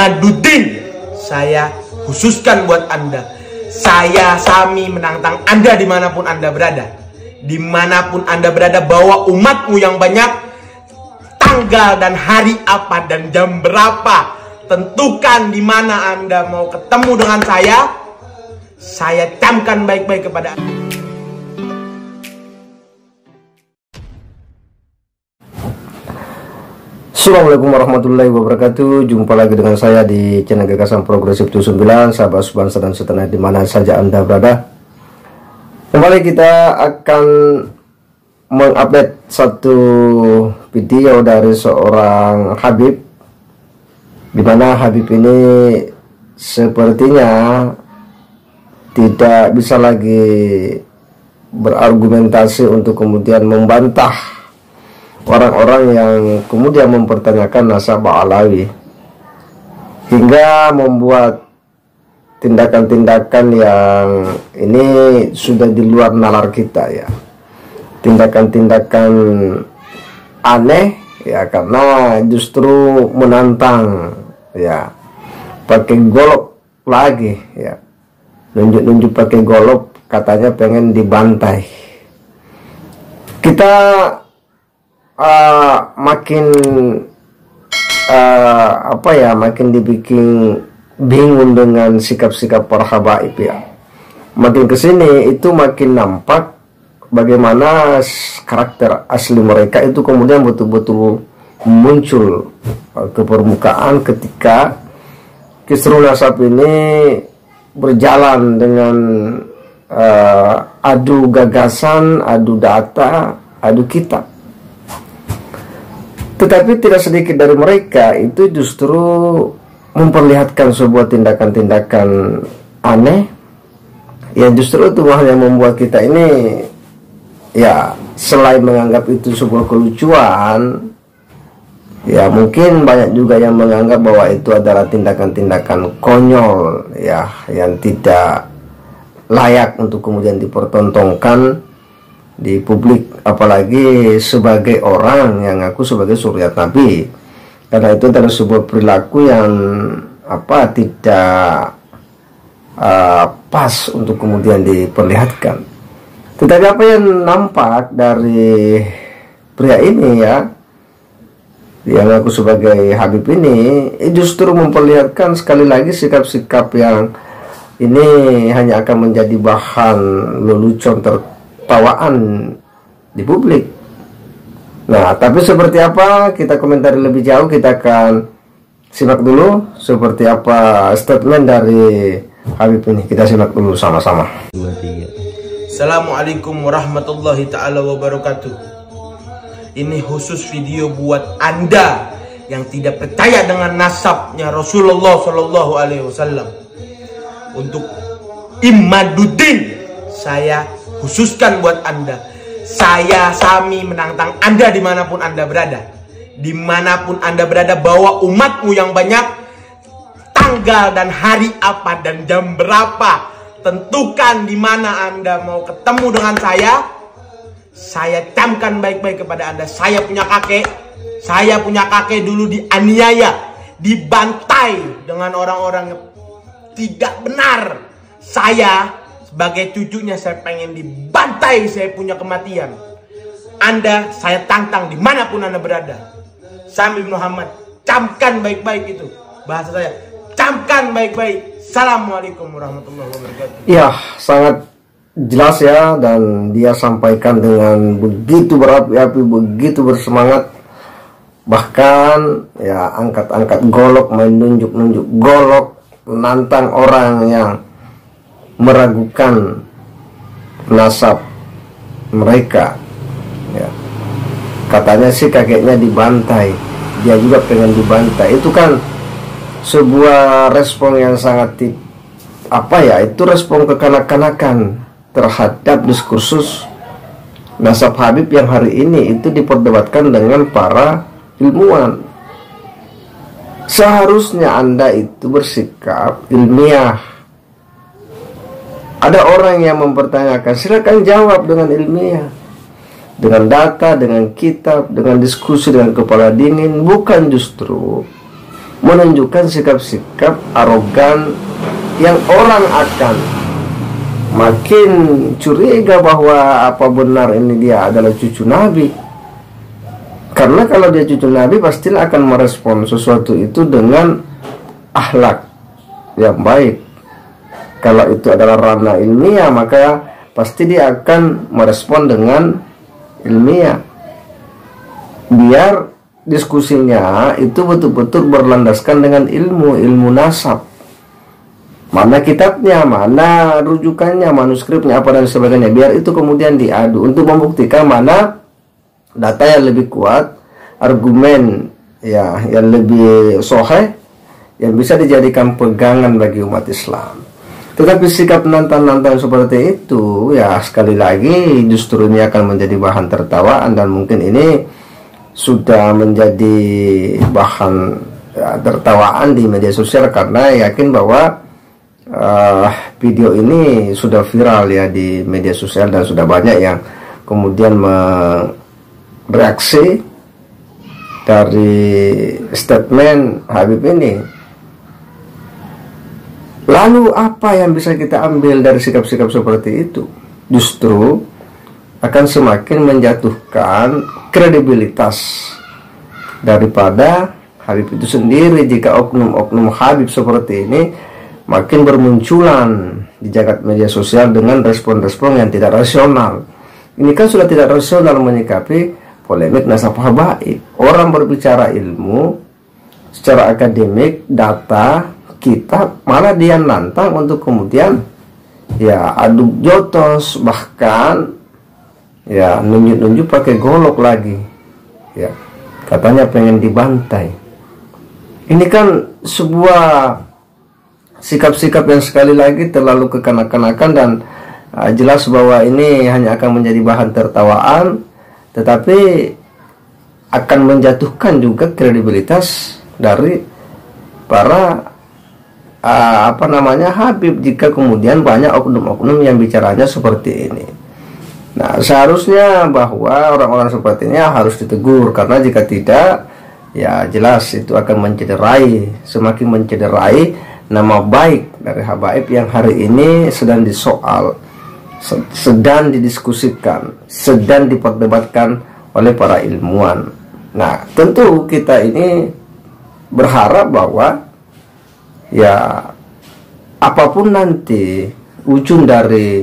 Imaduddin, saya khususkan buat Anda. Saya Sami menantang Anda dimanapun Anda berada. Dimanapun Anda berada, bawa umatmu yang banyak. Tanggal dan hari apa dan jam berapa, tentukan di mana Anda mau ketemu dengan saya. Saya camkan baik-baik kepada Anda. Assalamualaikum warahmatullahi wabarakatuh. Jumpa lagi dengan saya di channel Gagasan Progresif 79. Sahabat sebangsa dan setanah di mana saja Anda berada, kembali kita akan mengupdate satu video dari seorang Habib, di mana Habib ini sepertinya tidak bisa lagi berargumentasi untuk kemudian membantah orang-orang yang kemudian mempertanyakan nasabah Alawi, hingga membuat tindakan-tindakan yang ini sudah di luar nalar kita ya, tindakan-tindakan aneh ya, karena justru menantang ya, pakai golok lagi ya, nunjuk-nunjuk pakai golok, katanya pengen dibantai. Kita makin makin dibikin bingung dengan sikap-sikap para habaib ya. Makin kesini itu makin nampak bagaimana karakter asli mereka itu kemudian betul-betul muncul ke permukaan ketika Kisru Nasab ini berjalan dengan adu gagasan, adu data, adu kitab. Tetapi tidak sedikit dari mereka itu justru memperlihatkan sebuah tindakan-tindakan aneh yang justru itu yang membuat kita ini ya, selain menganggap itu sebuah kelucuan ya, mungkin banyak juga yang menganggap bahwa itu adalah tindakan-tindakan konyol ya, yang tidak layak untuk kemudian dipertontonkan di publik, apalagi sebagai orang yang ngaku sebagai suriat Nabi, karena itu adalah sebuah perilaku yang tidak pas untuk kemudian diperlihatkan. Tetapi apa yang nampak dari pria ini ya, yang ngaku sebagai Habib ini, justru memperlihatkan sekali lagi sikap-sikap yang ini hanya akan menjadi bahan lelucon tertawaan di publik. Nah, tapi seperti apa, kita komentari lebih jauh. Kita akan simak dulu seperti apa statement dari Habib ini. Kita simak dulu sama-sama. Assalamualaikum warahmatullahi ta'ala wabarakatuh. Ini khusus video buat Anda yang tidak percaya dengan nasabnya Rasulullah Shallallahu Alaihi Wasallam. Untuk Imaduddin, saya khususkan buat Anda. Saya Sami menantang Anda dimanapun Anda berada. Dimanapun Anda berada, bawa umatmu yang banyak. Tanggal dan hari apa dan jam berapa, tentukan di mana Anda mau ketemu dengan saya. Saya camkan baik-baik kepada Anda. Saya punya kakek dulu dianiaya, dibantai dengan orang-orang yang tidak benar. Saya sebagai cucunya, saya pengen dibantai, saya punya kematian. Anda, saya tantang dimanapun Anda berada. Sami bin Muhammad, camkan baik-baik itu. Bahasa saya, camkan baik-baik. Assalamualaikum warahmatullahi wabarakatuh. Ya, sangat jelas ya, dan dia sampaikan dengan begitu berapi-api, begitu bersemangat. Bahkan ya, angkat-angkat golok, menunjuk-nunjuk golok, menantang orang yang meragukan nasab mereka ya. Katanya sih kakeknya dibantai, dia juga pengen dibantai. Itu kan sebuah respon yang sangat itu respon kekanak-kanakan terhadap diskursus nasab Habib yang hari ini itu diperdebatkan dengan para ilmuwan. Seharusnya Anda itu bersikap ilmiah. Ada orang yang mempertanyakan, silakan jawab dengan ilmiah, dengan data, dengan kitab, dengan diskusi, dengan kepala dingin. Bukan justru menunjukkan sikap-sikap arogan yang orang akan makin curiga bahwa apa benar ini dia adalah cucu Nabi. Karena kalau dia cucu Nabi, pastilah akan merespon sesuatu itu dengan akhlak yang baik. Kalau itu adalah ranah ilmiah, maka pasti dia akan merespon dengan ilmiah. Biar diskusinya itu betul-betul berlandaskan dengan ilmu nasab. Mana kitabnya, mana rujukannya, manuskripnya, apa dan sebagainya. Biar itu kemudian diadu untuk membuktikan mana data yang lebih kuat, argumen ya yang lebih sahih, yang bisa dijadikan pegangan bagi umat Islam. Tetapi sikap nantang-nantang seperti itu, ya sekali lagi justru ini akan menjadi bahan tertawaan, dan mungkin ini sudah menjadi bahan tertawaan di media sosial, karena yakin bahwa video ini sudah viral ya di media sosial, dan sudah banyak yang kemudian mereaksi dari statement Habib ini. Lalu apa yang bisa kita ambil dari sikap-sikap seperti itu? Justru akan semakin menjatuhkan kredibilitas daripada Habib itu sendiri jika oknum-oknum Habib seperti ini makin bermunculan di jagat media sosial dengan respon-respon yang tidak rasional. Ini kan sudah tidak rasional menyikapi polemik nasab habaib. Orang berbicara ilmu secara akademik, data, kitab, malah dia nantang untuk kemudian ya adu jotos, bahkan ya nunjuk-nunjuk pakai golok lagi. Ya, katanya pengen dibantai. Ini kan sebuah sikap-sikap yang sekali lagi terlalu kekanak-kanakan, dan jelas bahwa ini hanya akan menjadi bahan tertawaan, tetapi akan menjatuhkan juga kredibilitas dari para Habib jika kemudian banyak oknum-oknum yang bicaranya seperti ini. Nah, seharusnya bahwa orang-orang seperti ini harus ditegur, karena jika tidak, ya jelas itu akan semakin mencederai nama baik dari habaib yang hari ini sedang disoal, sedang didiskusikan, sedang diperdebatkan oleh para ilmuwan. Nah, tentu kita ini berharap bahwa ya apapun nanti ujung dari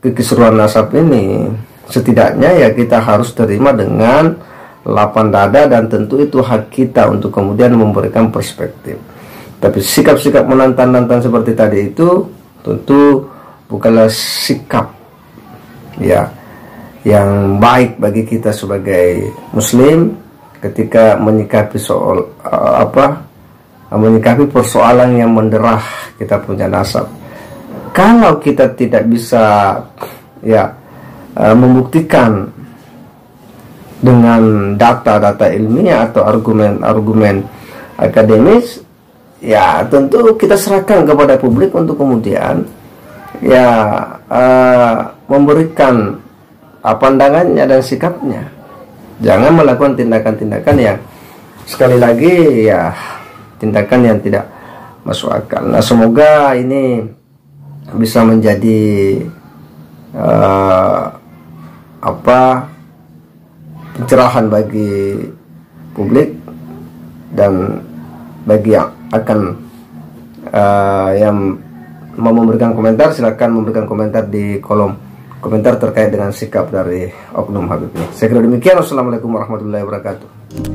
kekisruhan nasab ini, setidaknya ya kita harus terima dengan lapang dada, dan tentu itu hak kita untuk kemudian memberikan perspektif. Tapi sikap-sikap menantang-nantang seperti tadi itu tentu bukanlah sikap ya yang baik bagi kita sebagai muslim ketika menyikapi menyikapi persoalan yang menderah kita punya nasab. Kalau kita tidak bisa membuktikan dengan data-data ilmiah atau argumen-argumen akademis, ya tentu kita serahkan kepada publik untuk kemudian memberikan pandangannya dan sikapnya. Jangan melakukan tindakan-tindakan yang sekali lagi ya tindakan yang tidak masuk akal. Nah, semoga ini bisa menjadi pencerahan bagi publik, dan bagi yang akan yang mau memberikan komentar, silakan memberikan komentar di kolom komentar terkait dengan sikap dari oknum Habib ini. Saya kira demikian. Wassalamualaikum warahmatullahi wabarakatuh.